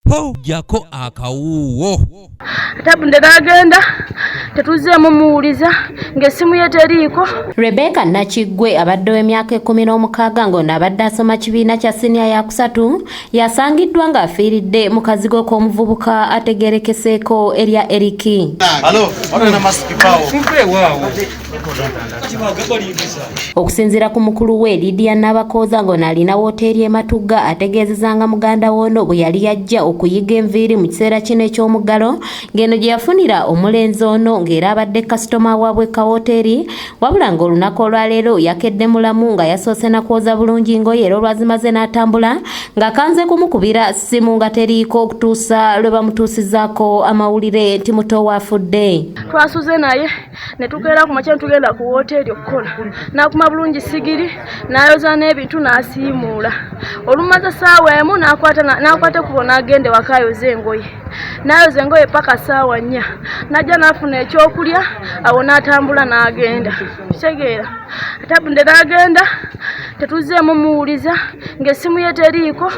po jako akawuwo. Tabunde nagenda tetuzzeemu muwuliza ng'essimu ye teriiko. Rebecca Nakigwe abadde w'emyaka 16 ng'ono abadde asoma kibiina kya siniya ya kusatu yasangiddwa ng'afiiridde mu kazigo k'omuvubuka ategeerekeseeko erya Eriki. Okusinziira ku mukulu we Lydia Nabakooza ng'ono alina wooteeri e Matugga ategeezezza nga muganda w'ono bwe yali yajja okuyiga enviiri mu kiseera kino eky'omuggalo ng'eno gye yafunira omulenzi ono ng'era abadde kasitoma waabwe ka wooteeri wabula ng'olunaku olwaleero yakedde mulamu nga yasoose na kwoza bulungi ngoye era olwazimaze n'atambula ng'akanze kumukubira ssimu nga teriiko okutuusa lwe bamutuusizaako amawulire nti muto waafudde. Twasuze naye ne tukeera ku makya tugenda ku wooteeri okukola n'akuma bulungi sigiri n'ayoza n'ebintu n'asiimuula olumaze ssaawa emu n'akwata kubo n'agenda waka ayoza engoye n'ayoza engoye paka ssaawa 4 n'ajja n'afuna ekyokulya awo n'atambula n'agenda kitegeera Tabunde n'agenda tetuzzeemu muwuliza ng'essimu ye teriiko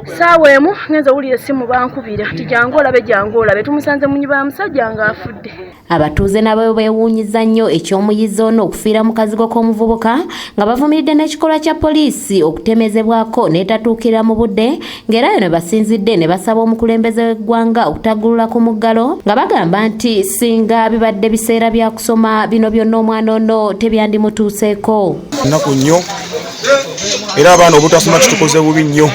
ssaawa emu ngenza owulira essimu bankubira nti jangu olabe tumusanze mu nnyumba ya musajja ng'afudde. Abatuuze nabo beewuunyiza nnyo eky'omuyizi ono okufiira mu kazigo k'omuvubuka nga bavumiridde n'ekikolwa kya poliisi okutemezebwako n'etatuukirira mu budde ng'era ne basinzidde ne basaba omukulembeze w'eggwanga okutaggulula ku muggalo nga bagamba nti singa bibadde biseera bya kusoma bino byonna omwana ono tebyandimutuuseeko. Nnaku nnyo era abaana obutasoma kitukoze bubi nnyo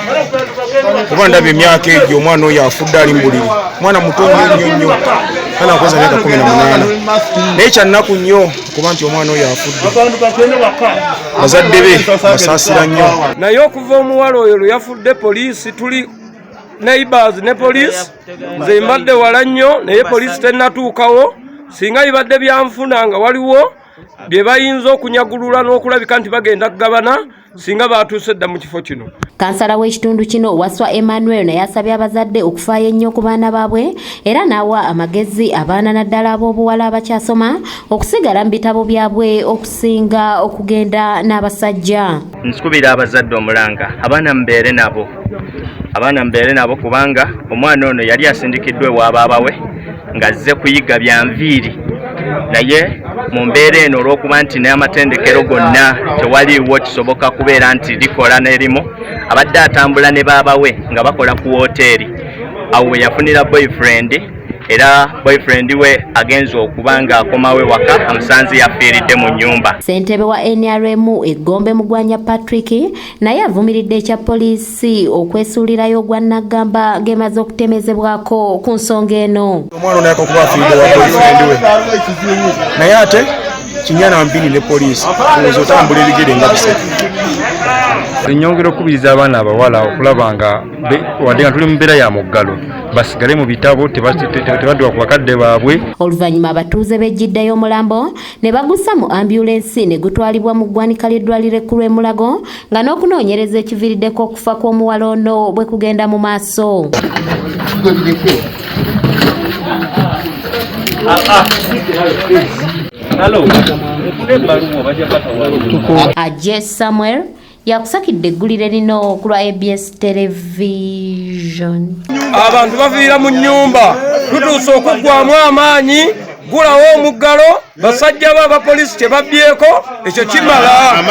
kuba ndaba emyaka egyo omwana oyo afudde ali mu buliri mwana muto nnyo kana akoza myaka 18 naye kyannaku nnyo kuba nti omwana oyo afudde bazadde be basaasira nnyo naye okuva omuwala oyo lwe yafudde poliisi tuli neighbors ne poliisi nze mbadde wala nnyo naye poliisi tennatuukawo singa bibadde byanfuna nga waliwo bye bayinza okunyagulula n'okulabika nti bagenda kugabana singa batuuse dda mu kifo kino. Kansala w'ekitundu kino Waswa Emmanuel naye asabye abazadde okufaayo ennyo ku baana baabwe era n'awa amagezi abaana naddala ab'obuwala abakyasoma okusigala mu bitabo byabwe okusinga okugenda n'abasajja. Nkubira abazadde omulanga abaana mbeere nabo kubanga omwana ono yali asindikiddwa ewaaba we ng'azze kuyiga bya nviiri naye mu mbeera eno olw'okuba nti n'amatendekero gonna tewaliiwo kisoboka kubeera nti likola n'erimu abadde atambula ne baaba we nga bakola ku wooteeri awo we yafunira boyfriend era boyfriend we agenza okuba ng'akomawe waka amusanze yafiiridde mu nnyumba. Ssentebe wa NRM Egombe Mugwanya Patrick naye avumiridde ekya poliisi okwesuulirayo gwa Nagamba ng'emaze okutemezebwako ku nsonga eno. Omwana ono yakokuba afiiridde wa boyfriend we naye ate kinyana mpini ne poliisi ozo otambula ebigere nga bisatu. Enyongera okubiriza abaana abawala okulaba nga wadde nga tuli mu mbeera ya muggalo basigale mu bitabo tebaddwa ku bakadde baabwe. Oluvannyuma abatuuze b'ejjiddayo omulambo ne bagussa mu ambulensi ne gutwalibwa mu ggwanika ly'eddwaliro ekkulu e Mulago nga n'okunoonyereza ekiviiriddeko okufa kw'omuwala ono bwe kugenda mu maaso. Ajje Samuel yakusakidde eggulire lino ku lwa ABS television. Abantu bafiira mu nnyumba tutuuse okuggwamu amaanyi gulawo omuggalo basajja ba poliisi kye babbyeko ekyo kimala.